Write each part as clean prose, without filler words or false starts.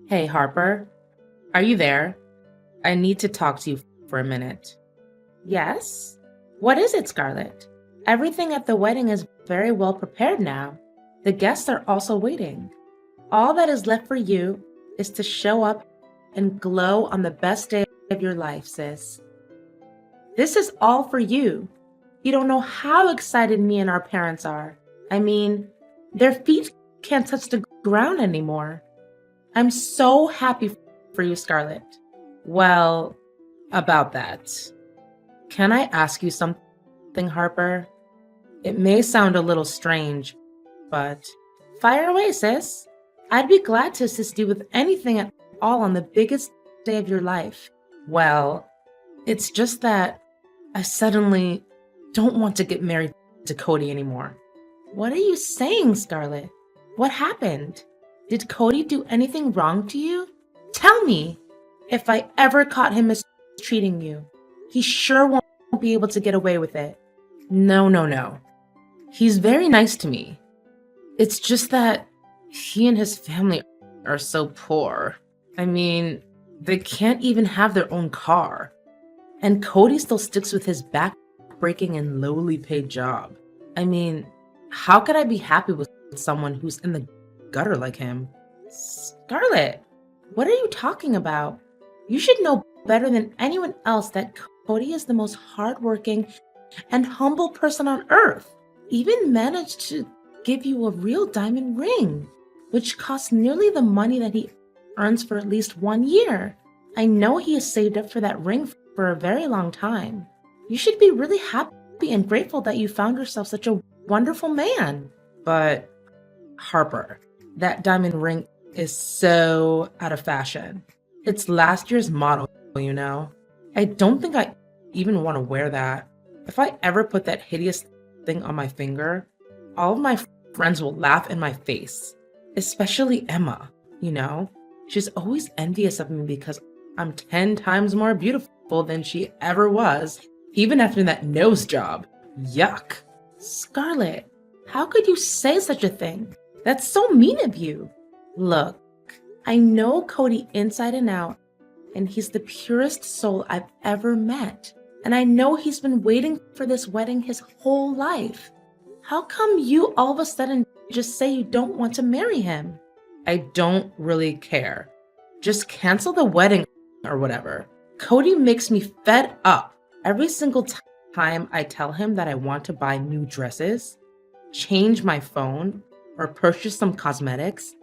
Hey, Harper, are you there? I need to talk to you for a minute. Yes? What is it, Scarlett? Everything at the wedding is very well prepared now. The guests are also waiting. All that is left for you is to show up and glow on the best day of your life, sis. This is all for you. You don't know how excited me and our parents are. I mean, their feet can't touch the ground anymore. I'm so happy for you, Scarlett. Well, about that. Can I ask you something, Harper? It may sound a little strange, but fire away, sis. I'd be glad to assist you with anything at all on the biggest day of your life. Well, it's just that I suddenly don't want to get married to Cody anymore. What are you saying, Scarlett? What happened? Did Cody do anything wrong to you? Tell me. If I ever caught him mistreating you, he sure won't be able to get away with it. No. He's very nice to me. It's just that he and his family are so poor. I mean, they can't even have their own car. And Cody still sticks with his back-breaking and lowly paid job. I mean, how could I be happy with someone who's in the gutter like him? Scarlett, what are you talking about? You should know better than anyone else that Cody is the most hardworking and humble person on earth. Even managed to give you a real diamond ring, which costs nearly the money that he earns for at least 1 year. I know he has saved up for that ring for a very long time. You should be really happy and grateful that you found yourself such a wonderful man. But Harper, that diamond ring is so out of fashion. It's last year's model, you know. I don't think I even want to wear that. If I ever put that hideous thing on my finger, all of my friends will laugh in my face. Especially Emma, you know. She's always envious of me because I'm 10 times more beautiful than she ever was, even after that nose job. Yuck. Scarlett, how could you say such a thing? That's so mean of you. Look, I know Cody inside and out, and he's the purest soul I've ever met. And I know he's been waiting for this wedding his whole life. How come you all of a sudden just say you don't want to marry him? I don't really care. Just cancel the wedding or whatever. Cody makes me fed up. Every single time I tell him that I want to buy new dresses, change my phone, or purchase some cosmetics,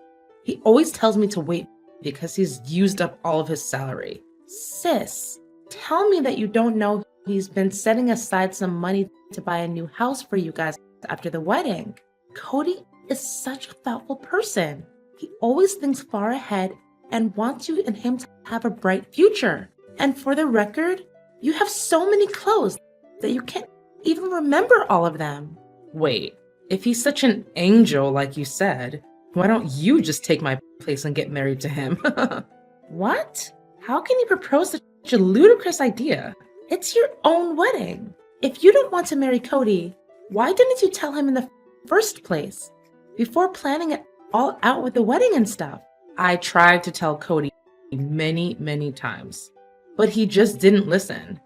he always tells me to wait because he's used up all of his salary. Sis, tell me that you don't know he's been setting aside some money to buy a new house for you guys after the wedding. Cody is such a thoughtful person. He always thinks far ahead and wants you and him to have a bright future. And for the record, you have so many clothes that you can't even remember all of them. Wait, if he's such an angel like you said, why don't you just take my place and get married to him? What? How can you propose such a ludicrous idea? It's your own wedding. If you don't want to marry Cody, why didn't you tell him in the first place? Before planning it all out with the wedding and stuff. I tried to tell Cody many times, but he just didn't listen.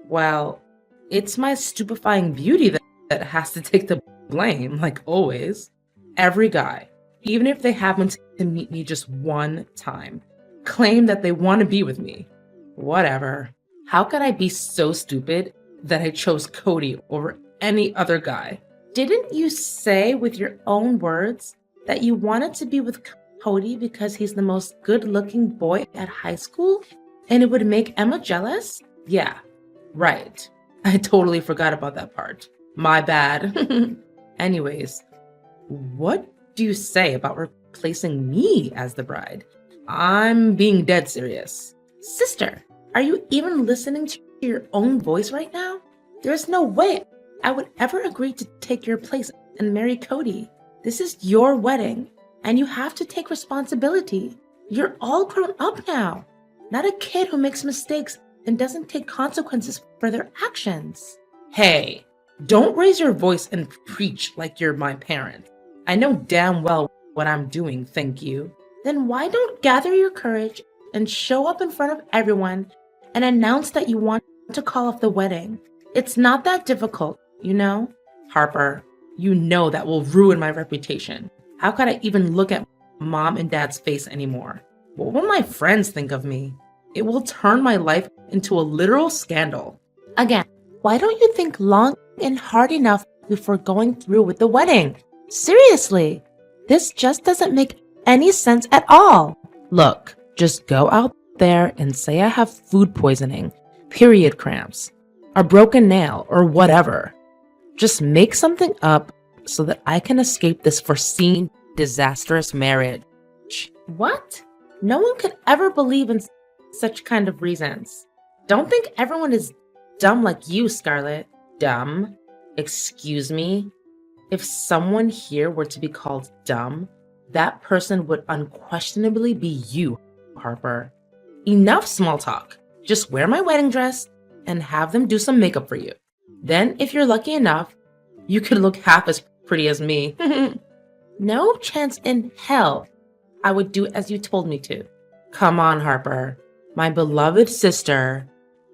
Well, it's my stupefying beauty that has to take the blame, like always. Every guy, even if they happen to meet me just one time, claim that they want to be with me. Whatever. How could I be so stupid that I chose Cody over any other guy? Didn't you say with your own words that you wanted to be with Cody because he's the most good-looking boy at high school and it would make Emma jealous? Yeah, right. I totally forgot about that part. My bad. Anyways, what do you say about replacing me as the bride? I'm being dead serious. Sister, are you even listening to your own voice right now? There's no way I would ever agree to take your place and marry Cody. This is your wedding, and you have to take responsibility. You're all grown up now, not a kid who makes mistakes and doesn't take consequences for their actions. Hey, don't raise your voice and preach like you're my parent. I know damn well what I'm doing, thank you. Then why don't gather your courage and show up in front of everyone and announce that you want to call off the wedding? It's not that difficult, you know? Harper, you know that will ruin my reputation. How could I even look at mom and dad's face anymore? What will my friends think of me? It will turn my life into a literal scandal. Again, why don't you think long and hard enough before going through with the wedding? Seriously, this just doesn't make any sense at all. Look, just go out there and say I have food poisoning, period cramps, a broken nail, or whatever. Just make something up so that I can escape this foreseen disastrous marriage. What? No one could ever believe in such kind of reasons. Don't think everyone is dumb like you, Scarlett. Dumb? Excuse me? If someone here were to be called dumb, that person would unquestionably be you, Harper. Enough small talk. Just wear my wedding dress and have them do some makeup for you. Then, if you're lucky enough, you could look half as pretty as me. No chance in hell I would do as you told me to. Come on, Harper. My beloved sister.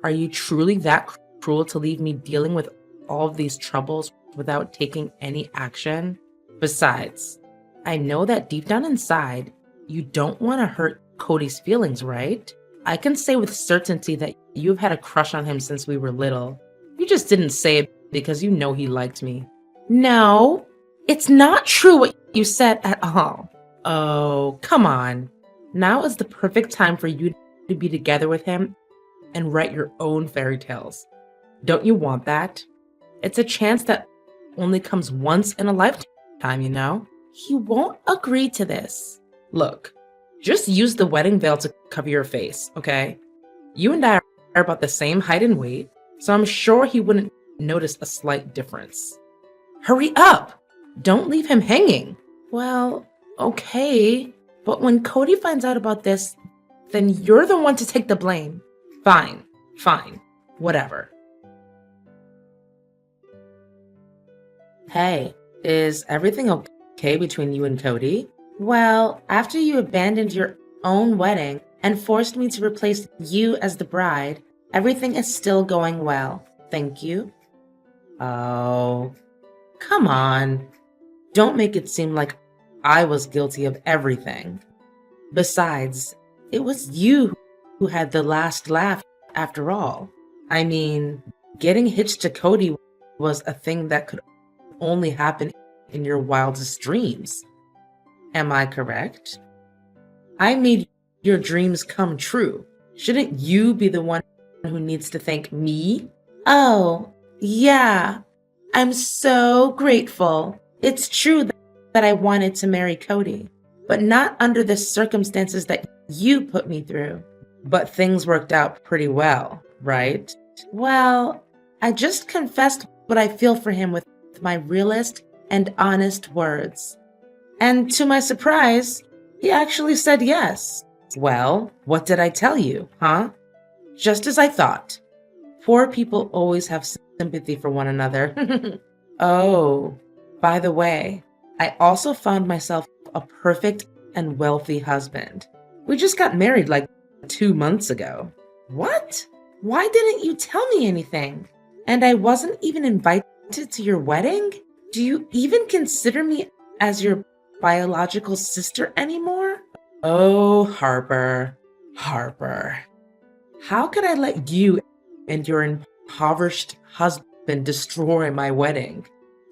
Are you truly that cruel to leave me dealing with all of these troubles without taking any action? Besides, I know that deep down inside, you don't want to hurt Cody's feelings, right? I can say with certainty that you've had a crush on him since we were little. You just didn't say it because you know he liked me. No, it's not true what you said at all. Oh, come on. Now is the perfect time for you to be together with him and write your own fairy tales. Don't you want that? It's a chance that only comes once in a lifetime, you know? He won't agree to this. Look, just use the wedding veil to cover your face, okay? You and I are about the same height and weight, so I'm sure he wouldn't notice a slight difference. Hurry up! Don't leave him hanging. Well, okay, but when Cody finds out about this, then you're the one to take the blame. Fine, whatever. Hey, is everything okay between you and Cody? Well, after you abandoned your own wedding and forced me to replace you as the bride, everything is still going well. Thank you. Oh, come on. Don't make it seem like I was guilty of everything. Besides, it was you who had the last laugh after all. I mean, getting hitched to Cody was a thing that could only happen in your wildest dreams. Am I correct? I made your dreams come true. Shouldn't you be the one who needs to thank me? Oh, yeah. I'm so grateful. It's true that I wanted to marry Cody, but not under the circumstances that you put me through. But things worked out pretty well, right? Well, I just confessed what I feel for him with my realest and honest words. And to my surprise, he actually said yes. Well, what did I tell you, huh? Just as I thought. Poor people always have sympathy for one another. Oh, by the way, I also found myself a perfect and wealthy husband. We just got married like 2 months ago. What? Why didn't you tell me anything? And I wasn't even invited to your wedding? Do you even consider me as your biological sister anymore? Oh, Harper. How could I let you and your impoverished husband destroy my wedding?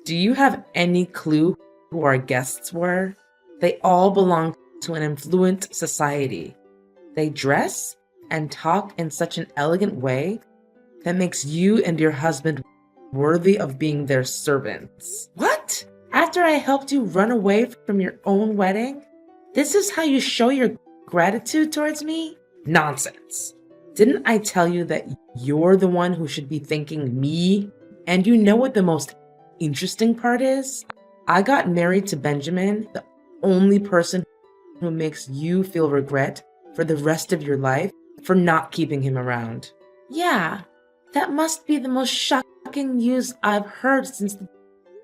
Do you have any clue who our guests were? They all belong to an affluent society. They dress and talk in such an elegant way that makes you and your husband worthy of being their servants. What? After I helped you run away from your own wedding? This is how you show your gratitude towards me? Nonsense. Didn't I tell you that you're the one who should be thanking me? And you know what the most interesting part is? I got married to Benjamin, the only person who makes you feel regret for the rest of your life for not keeping him around. Yeah, that must be the most shocking news I've heard since the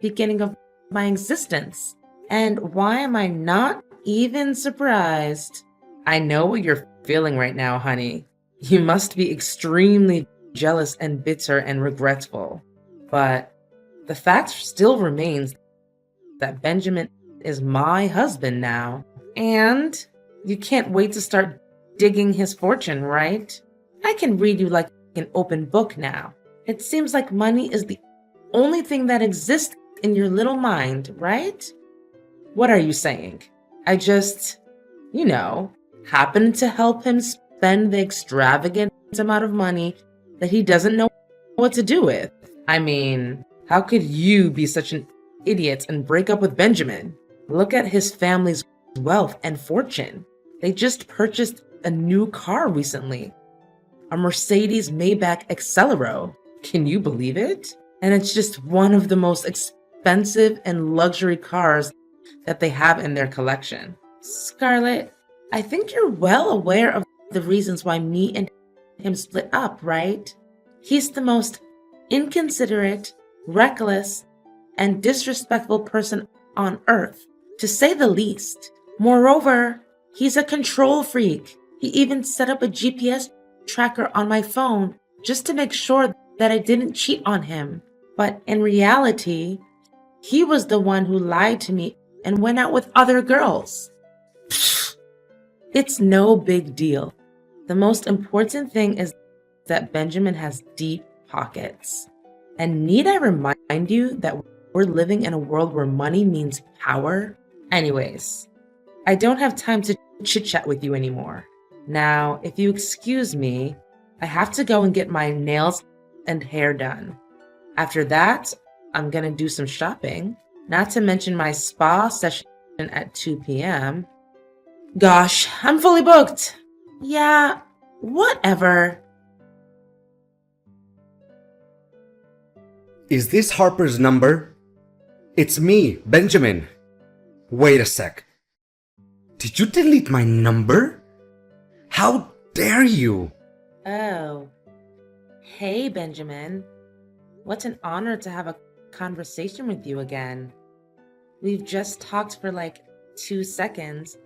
beginning of my existence. And why am I not even surprised. I know what you're feeling right now, honey. You must be extremely jealous and bitter and regretful. But the fact still remains that Benjamin is my husband now. And you can't wait to start digging his fortune, right? I can read you like an open book now. It seems like money is the only thing that exists in your little mind, right? What are you saying? I just, happened to help him spend the extravagant amount of money that he doesn't know what to do with. I mean, how could you be such an idiot and break up with Benjamin? Look at his family's wealth and fortune. They just purchased a new car recently, a Mercedes Maybach Accelero. Can you believe it? And it's just one of the most expensive and luxury cars that they have in their collection. Scarlett, I think you're well aware of the reasons why me and him split up, right? He's the most inconsiderate, reckless, and disrespectful person on earth, to say the least. Moreover, he's a control freak. He even set up a GPS tracker on my phone just to make sure that I didn't cheat on him. But in reality, he was the one who lied to me and went out with other girls. It's no big deal. The most important thing is that Benjamin has deep pockets. And need I remind you that we're living in a world where money means power? Anyways, I don't have time to chit-chat with you anymore. Now, if you excuse me, I have to go and get my nails and hair done. After that, I'm gonna do some shopping, not to mention my spa session at 2 p.m. Gosh, I'm fully booked. Yeah, whatever. Is this Harper's number? It's me, Benjamin. Wait a sec. Did you delete my number? How dare you? Oh. Hey, Benjamin. What an honor to have a conversation with you again. We've just talked for like 2 seconds,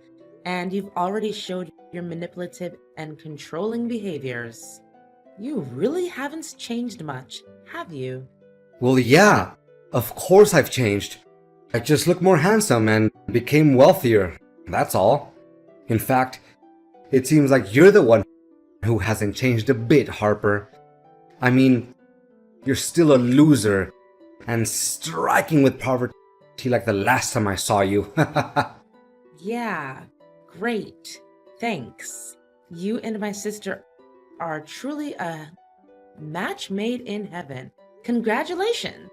and you've already showed your manipulative and controlling behaviors. You really haven't changed much, have you? Well, yeah, of course I've changed. I just look more handsome and became wealthier, that's all. In fact, it seems like you're the one who hasn't changed a bit, Harper. I mean, you're still a loser and striking with poverty like the last time I saw you. Yeah, great. Thanks. You and my sister are truly a match made in heaven. Congratulations.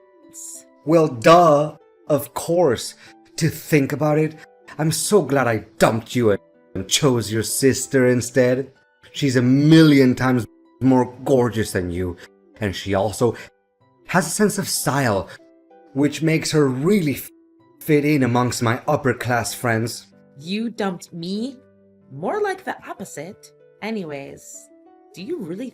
Well, duh, of course. To think about it, I'm so glad I dumped you and chose your sister instead. She's a million times more gorgeous than you, and she also has a sense of style, which makes her really fit in amongst my upper class friends. You dumped me? More like the opposite. Anyways, do you really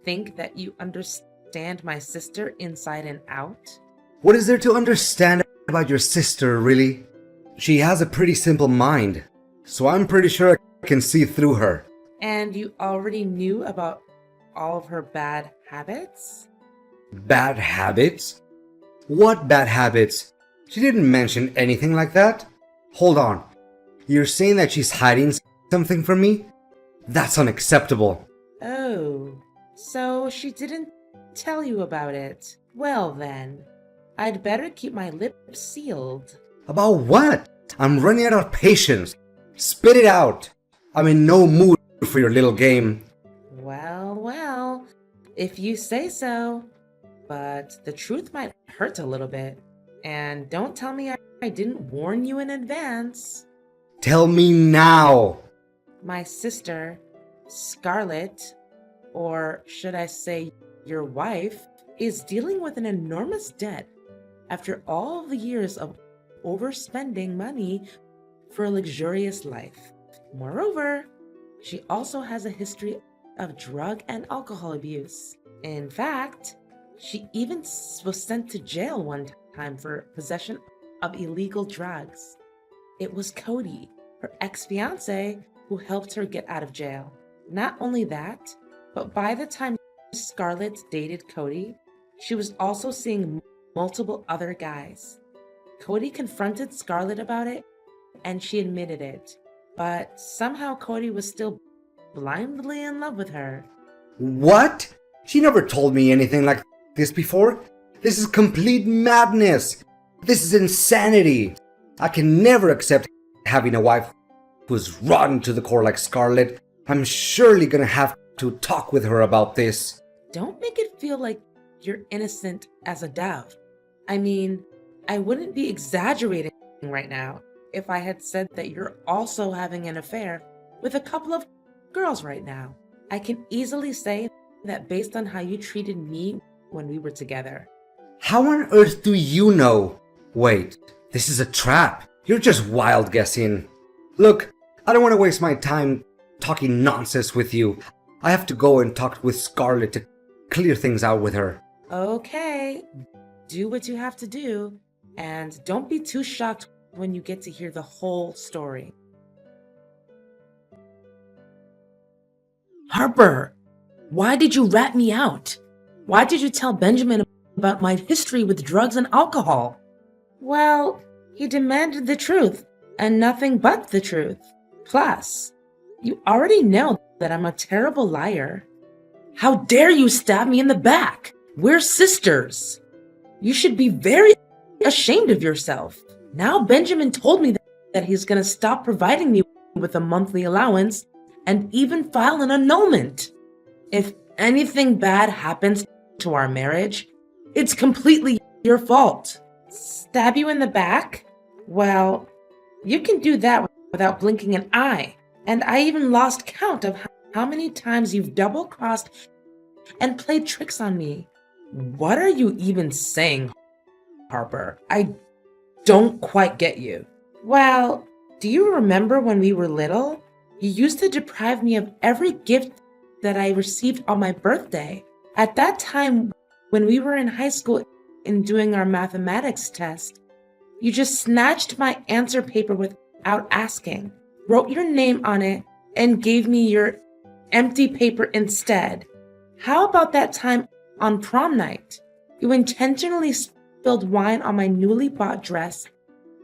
think that you understand my sister inside and out? What is there to understand about your sister, really? She has a pretty simple mind, so I'm pretty sure I can see through her. And you already knew about all of her bad habits? Bad habits? What bad habits? She didn't mention anything like that. Hold on. You're saying that she's hiding something from me? That's unacceptable. Oh, so she didn't tell you about it. Well then, I'd better keep my lips sealed. About what? I'm running out of patience. Spit it out. I'm in no mood for your little game. Well, if you say so. But the truth might hurt a little bit. And don't tell me I didn't warn you in advance. Tell me now. My sister, Scarlett, or should I say your wife, is dealing with an enormous debt after all of the years of overspending money for a luxurious life. Moreover, she also has a history of drug and alcohol abuse. In fact, she even was sent to jail one time for possession of illegal drugs. It was Cody, her ex-fiance who helped her get out of jail. Not only that, but by the time Scarlett dated Cody, she was also seeing multiple other guys. Cody confronted Scarlett about it, and she admitted it. But somehow Cody was still blindly in love with her. What? She never told me anything like this before. This is complete madness. This is insanity. I can never accept having a wife who's rotten to the core like Scarlett. I'm surely gonna have to talk with her about this. Don't make it feel like you're innocent as a dove. I mean, I wouldn't be exaggerating right now if I had said that you're also having an affair with a couple of girls right now. I can easily say that based on how you treated me when we were together. How on earth do you know? Wait, this is a trap. You're just wild guessing. Look, I don't want to waste my time talking nonsense with you. I have to go and talk with Scarlett to clear things out with her. Okay, do what you have to do, and don't be too shocked when you get to hear the whole story. Harper, why did you rat me out? Why did you tell Benjamin about my history with drugs and alcohol? Well, he demanded the truth, and nothing but the truth. Plus, you already know that I'm a terrible liar. How dare you stab me in the back? We're sisters. You should be very ashamed of yourself. Now Benjamin told me that he's going to stop providing me with a monthly allowance and even file an annulment. If anything bad happens to our marriage, it's completely your fault. Stab you in the back? Well, you can do that without blinking an eye. And I even lost count of how many times you've double-crossed and played tricks on me. What are you even saying, Harper? I don't quite get you. Well, do you remember when we were little? You used to deprive me of every gift that I received on my birthday. At that time, when we were in high school and doing our mathematics test, you just snatched my answer paper without asking, wrote your name on it, and gave me your empty paper instead. How about that time on prom night? You intentionally spilled wine on my newly bought dress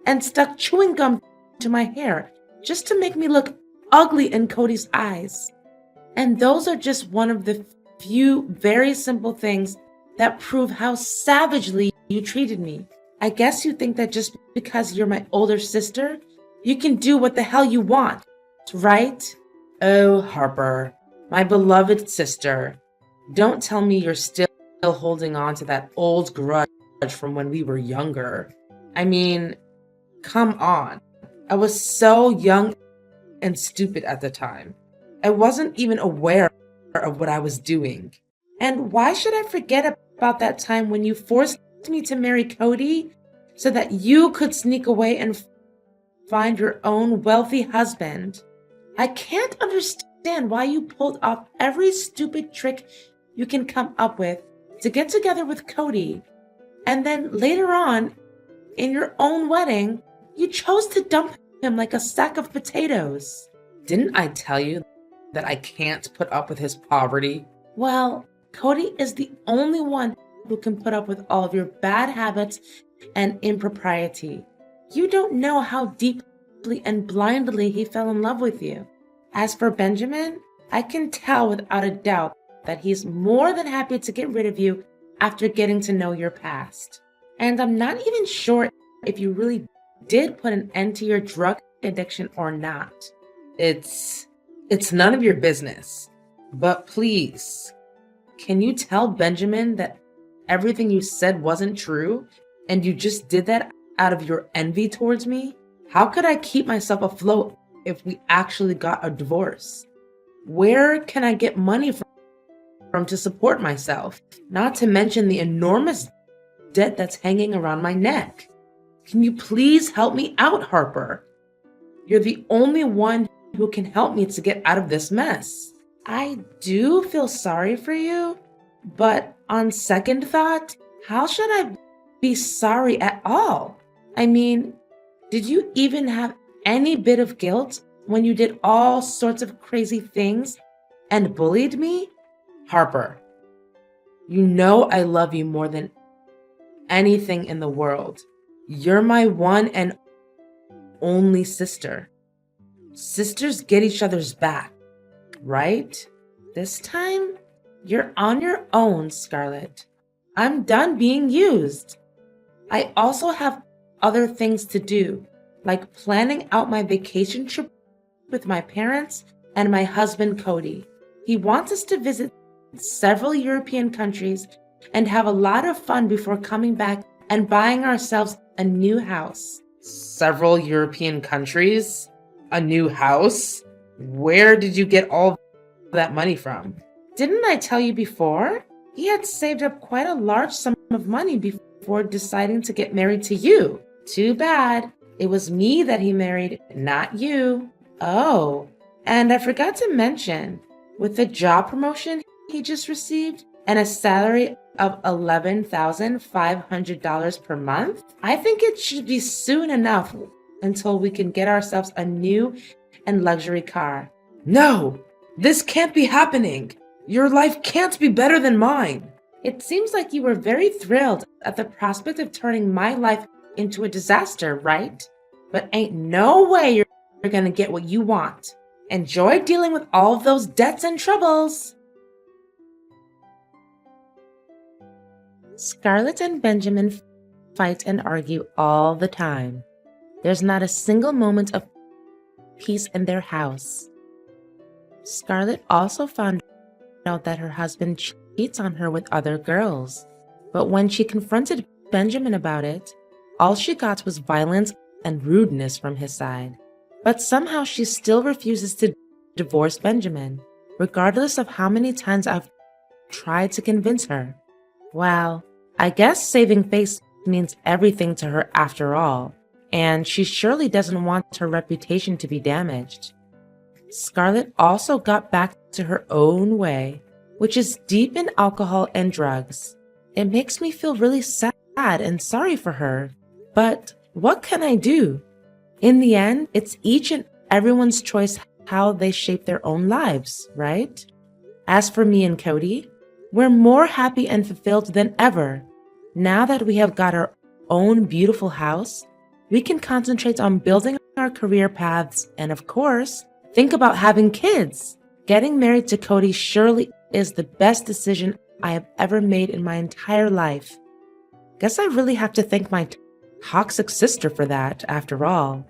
and stuck chewing gum to my hair just to make me look ugly in Cody's eyes. And those are just one of the few very simple things that prove how savagely you treated me. I guess you think that just because you're my older sister, you can do what the hell you want, right? Oh, Harper, my beloved sister, don't tell me you're still holding on to that old grudge from when we were younger. I mean, come on. I was so young and stupid at the time. I wasn't even aware of what I was doing. And why should I forget about that time when you forced me to marry Cody so that you could sneak away and find your own wealthy husband? I can't understand why you pulled off every stupid trick you can come up with to get together with Cody. And then later on, in your own wedding, you chose to dump him like a sack of potatoes. Didn't I tell you that I can't put up with his poverty? Well, Cody is the only one who can put up with all of your bad habits and impropriety. You don't know how deeply and blindly he fell in love with you. As for Benjamin, I can tell without a doubt that he's more than happy to get rid of you after getting to know your past. And I'm not even sure if you really did put an end to your drug addiction or not. It's none of your business. But please, can you tell Benjamin that everything you said wasn't true and you just did that out of your envy towards me? How could I keep myself afloat if we actually got a divorce? Where can I get money from to support myself? Not to mention the enormous debt that's hanging around my neck. Can you please help me out, Harper? You're the only one who can help me to get out of this mess. I do feel sorry for you, but on second thought, how should I be sorry at all? I mean, did you even have any bit of guilt when you did all sorts of crazy things and bullied me? Harper, you know I love you more than anything in the world. You're my one and only sister. Sisters get each other's back, right? This time, you're on your own, Scarlett. I'm done being used. I also have other things to do, like planning out my vacation trip with my parents and my husband, Cody. He wants us to visit several European countries and have a lot of fun before coming back and buying ourselves a new house. Several European countries? A new house? Where did you get all that money from? Didn't I tell you before? He had saved up quite a large sum of money before deciding to get married to you. Too bad. It was me that he married, not you. Oh, and I forgot to mention, with the job promotion he just received and a salary of $11,500 per month, I think it should be soon enough until we can get ourselves a new and luxury car. No, this can't be happening. Your life can't be better than mine. It seems like you were very thrilled at the prospect of turning my life into a disaster, right? But ain't no way you're gonna get what you want. Enjoy dealing with all of those debts and troubles. Scarlett and Benjamin fight and argue all the time. There's not a single moment of peace in their house. Scarlett also found out that her husband cheats on her with other girls. But when she confronted Benjamin about it, all she got was violence and rudeness from his side. But somehow she still refuses to divorce Benjamin, regardless of how many times I've tried to convince her. Well, I guess saving face means everything to her after all, and she surely doesn't want her reputation to be damaged. Scarlett also got back to her own way, which is deep in alcohol and drugs. It makes me feel really sad and sorry for her, but what can I do? In the end, it's each and everyone's choice how they shape their own lives, right? As for me and Cody, we're more happy and fulfilled than ever. Now that we have got our own beautiful house, we can concentrate on building our career paths and, of course, think about having kids. Getting married to Cody surely is the best decision I have ever made in my entire life. Guess I really have to thank my toxic sister for that, after all.